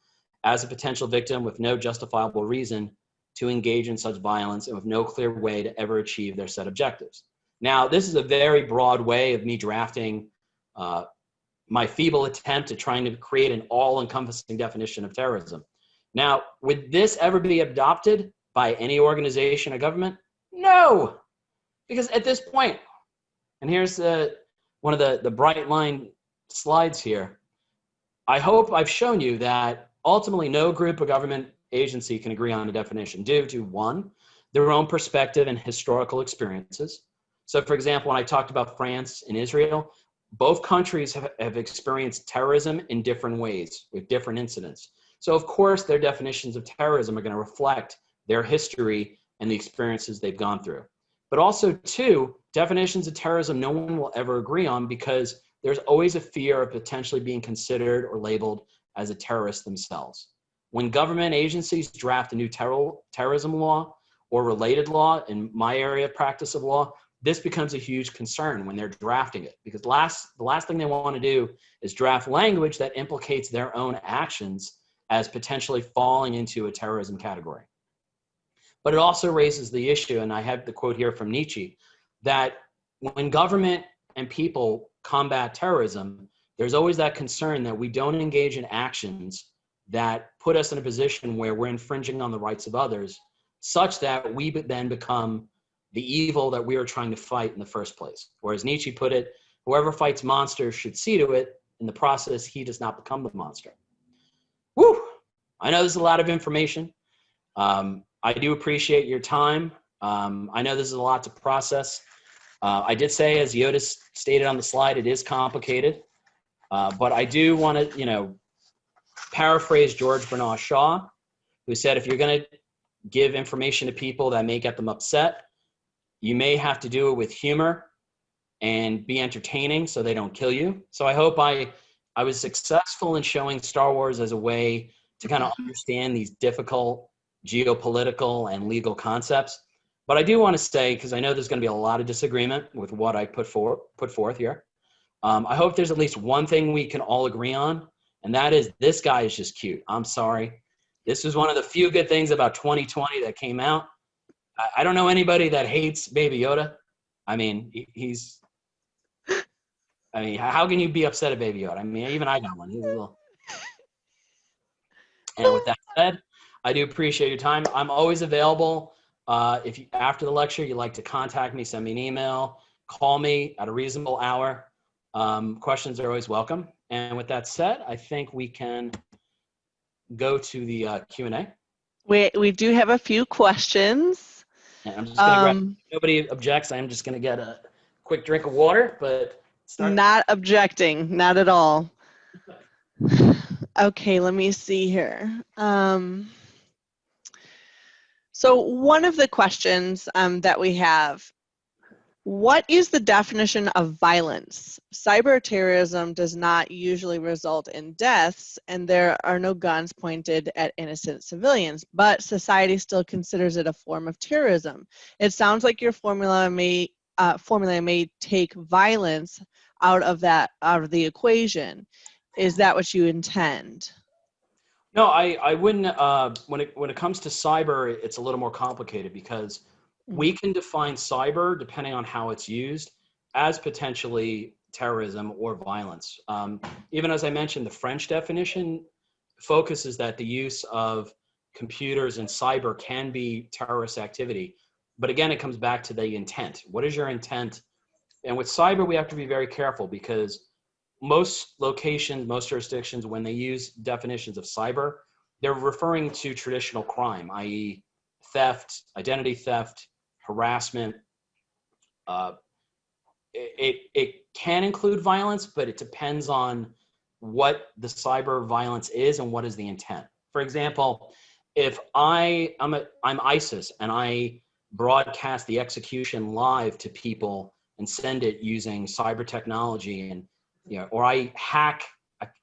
as a potential victim with no justifiable reason to engage in such violence and with no clear way to ever achieve their set objectives. Now, this is a very broad way of me drafting my feeble attempt at trying to create an all-encompassing definition of terrorism. Now, would this ever be adopted by any organization or government? No, because at this point, and here's one of the bright line slides here, I hope I've shown you that ultimately no group or government agency can agree on a definition due to, one, their own perspective and historical experiences, So for example, when I talked about France and Israel, both countries have experienced terrorism in different ways with different incidents. So of course, their definitions of terrorism are going to reflect their history and the experiences they've gone through. But also, too, definitions of terrorism no one will ever agree on because there's always a fear of potentially being considered or labeled as a terrorist themselves. When government agencies draft a new terrorism law or related law, in my area of practice of law, this becomes a huge concern when they're drafting it, because the last thing they want to do is draft language that implicates their own actions as potentially falling into a terrorism category. But it also raises the issue, and I have the quote here from Nietzsche, that when government and people combat terrorism, there's always that concern that we don't engage in actions that put us in a position where we're infringing on the rights of others, such that we then become the evil that we are trying to fight in the first place. Or as Nietzsche put it, whoever fights monsters should see to it, in the process, he does not become the monster. Woo! I know this is a lot of information. I do appreciate your time. I know this is a lot to process. I did say, as Yoda stated on the slide, it is complicated. But I do want to, paraphrase George Bernard Shaw, who said, if you're going to give information to people that may get them upset, you may have to do it with humor and be entertaining so they don't kill you. So I hope I was successful in showing Star Wars as a way to kind of understand these difficult geopolitical and legal concepts. But I do want to say, because I know there's going to be a lot of disagreement with what I put forth here, I hope there's at least one thing we can all agree on, and that is this guy is just cute. I'm sorry. This was one of the few good things about 2020 that came out. I don't know anybody that hates Baby Yoda. I mean, how can you be upset at Baby Yoda? I mean, even I got one. He's a little. And with that said, I do appreciate your time. I'm always available. If you, after the lecture, you'd like to contact me, send me an email, call me at a reasonable hour. Questions are always welcome. And with that said, I think we can go to the Q&A. We do have a few questions. And I'm just going to grab, if nobody objects, I'm just going to get a quick drink of water, but start. Not objecting, not at all. Okay, let me see here. So one of the questions that we have, what is the definition of violence? Cyber terrorism does not usually result in deaths, and there are no guns pointed at innocent civilians, but society still considers it a form of terrorism. It sounds like your formula may take violence out of the equation. Is that what you intend? No, I wouldn't. When it comes to cyber, it's a little more complicated because we can define cyber, depending on how it's used, as potentially terrorism or violence. Even as I mentioned, the French definition focuses that the use of computers and cyber can be terrorist activity. But again, it comes back to the intent. What is your intent? And with cyber, we have to be very careful because most locations, most jurisdictions, when they use definitions of cyber, they're referring to traditional crime, i.e. theft, identity theft, harassment. It can include violence, but it depends on what the cyber violence is and what is the intent. For example, if I'm ISIS and I broadcast the execution live to people and send it using cyber technology, and or I hack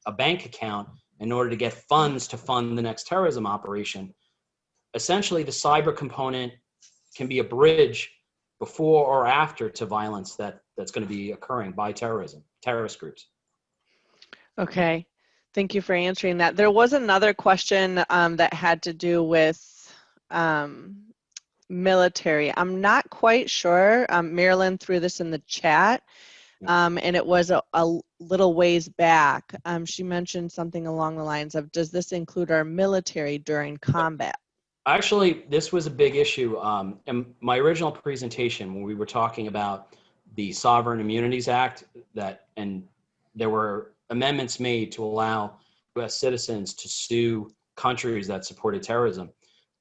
a bank account in order to get funds to fund the next terrorism operation, essentially the cyber component can be a bridge before or after to violence that's going to be occurring by terrorist groups. Okay, thank you for answering that. There was another question that had to do with military. I'm not quite sure. Marilyn threw this in the chat, and it was a little ways back. She mentioned something along the lines of, does this include our military during combat? Actually, this was a big issue. In my original presentation, when we were talking about the Sovereign Immunities Act, and there were amendments made to allow U.S. citizens to sue countries that supported terrorism.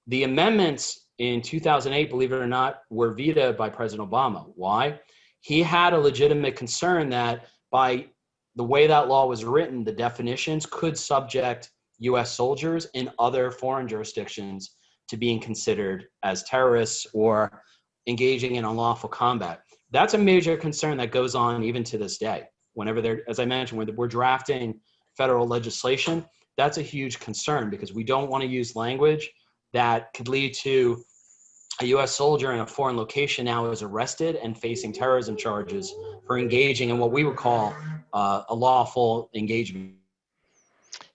The amendments in 2008, believe it or not, were vetoed by President Obama. Why? He had a legitimate concern that by the way that law was written, the definitions could subject US soldiers in other foreign jurisdictions to being considered as terrorists or engaging in unlawful combat. That's a major concern that goes on even to this day. Whenever they're, as I mentioned, when we're drafting federal legislation, that's a huge concern because we don't want to use language that could lead to a U.S. soldier in a foreign location now is arrested and facing terrorism charges for engaging in what we would call a lawful engagement.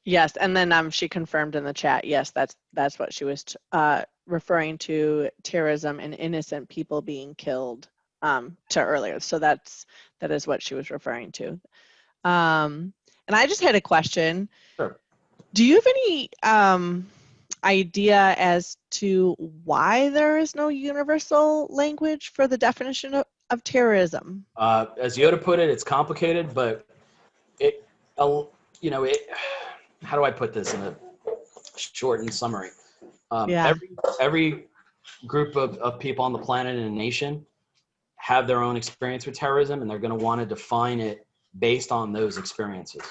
Yes, and then she confirmed in the chat, yes, that's what she was referring to, terrorism and innocent people being killed to earlier. So that is what she was referring to. And I just had a question. Sure. Do you have any idea as to why there is no universal language for the definition of terrorism? As Yoda put it, it's complicated, but how do I put this in a shortened summary? Yeah. Every group of people on the planet and a nation have their own experience with terrorism, and they're going to want to define it based on those experiences.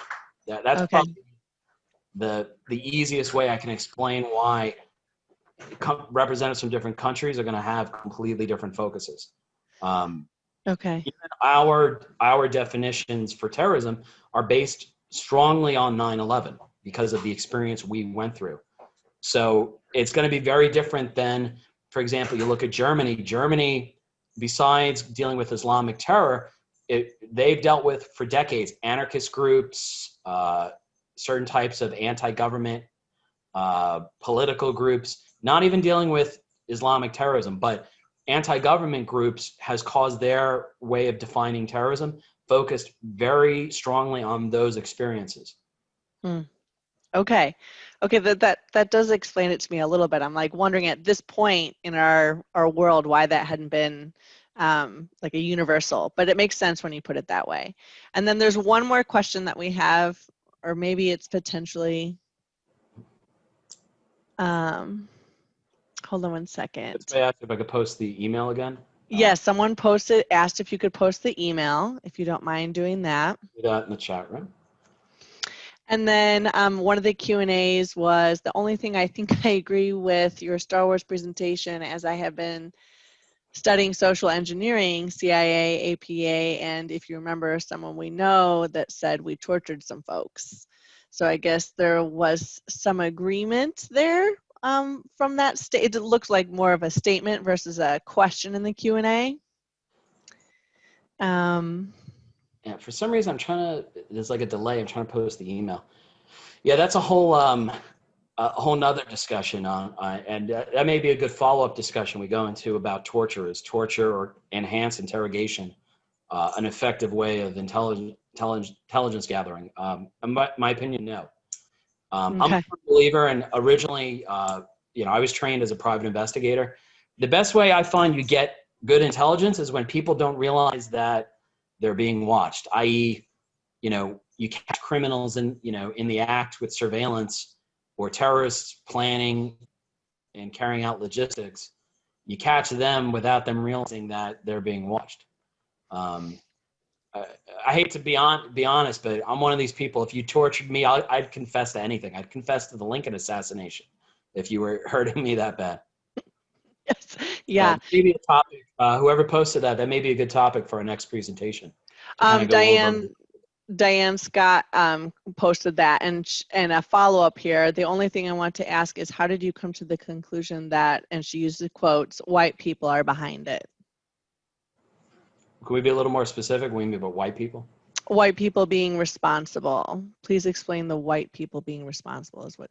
That's okay. probably the easiest way I can explain why representatives from different countries are going to have completely different focuses. Okay. Even our definitions for terrorism are based strongly on 9/11 because of the experience we went through. So it's going to be very different than, for example, you look at Germany. Germany, besides dealing with Islamic terror, they've dealt with for decades anarchist groups, certain types of anti-government political groups, not even dealing with Islamic terrorism, but anti-government groups has caused their way of defining terrorism focused very strongly on those experiences. Okay. That does explain it to me a little bit. I'm like wondering at this point in our world why that hadn't been like a universal, but it makes sense when you put it that way. And then there's one more question that we have, or maybe it's potentially, hold on one second. I asked if I could post the email again. Yes, someone asked if you could post the email, if you don't mind doing that. Do that in the chat room. And then one of the Q&As was, the only thing I think I agree with your Star Wars presentation, as I have been studying social engineering, CIA, APA, and if you remember, someone we know that said we tortured some folks. So I guess there was some agreement there from that state. It looks like more of a statement versus a question in the Q&A. Yeah, for some reason there's like a delay. I'm trying to post the email. Yeah, that's a whole nother discussion and that may be a good follow-up discussion we go into about torture. Is torture or enhanced interrogation an effective way of intelligence gathering? In my opinion, no. I'm a believer, and originally, I was trained as a private investigator. The best way I find you get good intelligence is when people don't realize that they're being watched, i.e., you catch criminals in the act with surveillance, or terrorists planning and carrying out logistics. You catch them without them realizing that they're being watched. I hate to be honest, but I'm one of these people. If you tortured me, I'd confess to anything. I'd confess to the Lincoln assassination if you were hurting me that bad. Yes. Yeah. Maybe a topic. Whoever posted that may be a good topic for our next presentation. Diane Scott posted that, and a follow-up here. The only thing I want to ask is, how did you come to the conclusion that, and she used the quotes, white people are behind it? Can we be a little more specific? What do you mean about white people? White people being responsible. Please explain the white people being responsible is what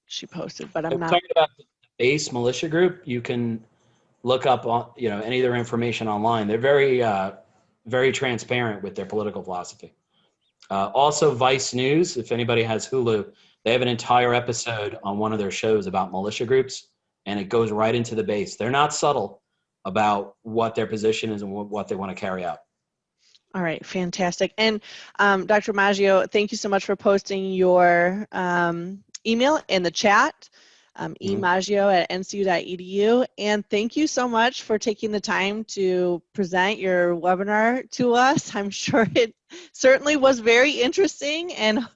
she posted, but I'm not talking about the base militia group. You can look up on any of their information online. They're very transparent with their political philosophy. Also, Vice News, if anybody has Hulu, they have an entire episode on one of their shows about militia groups, and it goes right into the base. They're not subtle about what their position is and what they want to carry out. All right, fantastic. And Dr. Maggio, thank you so much for posting your email in the chat. emaggio@ncu.edu. And thank you so much for taking the time to present your webinar to us. I'm sure it certainly was very interesting, and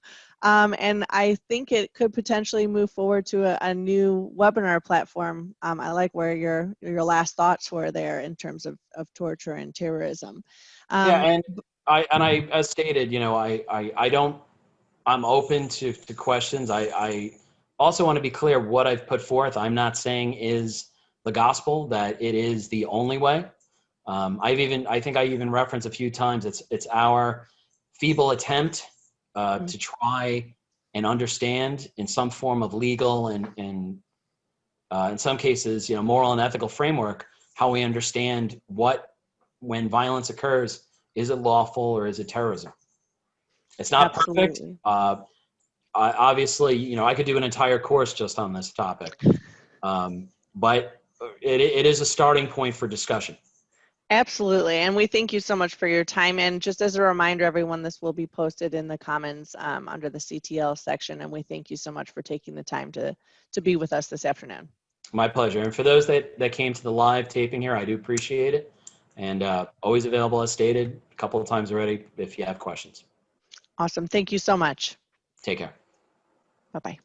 I think it could potentially move forward to a new webinar platform. I like where your last thoughts were there in terms of torture and terrorism. Yeah, and I as stated, I'm open to questions. I also want to be clear, what I've put forth, I'm not saying is the gospel, that it is the only way. I think I even referenced a few times, it's our feeble attempt to try and understand in some form of legal and in some cases, moral and ethical framework, how we understand when violence occurs, is it lawful or is it terrorism? It's not perfect. Absolutely. Obviously, I could do an entire course just on this topic, but it is a starting point for discussion. Absolutely, and we thank you so much for your time. And just as a reminder, everyone, this will be posted in the comments under the CTL section, and we thank you so much for taking the time to be with us this afternoon. My pleasure. And for those that came to the live taping here, I do appreciate it. And always available, as stated, a couple of times already, if you have questions. Awesome. Thank you so much. Take care. Bye-bye.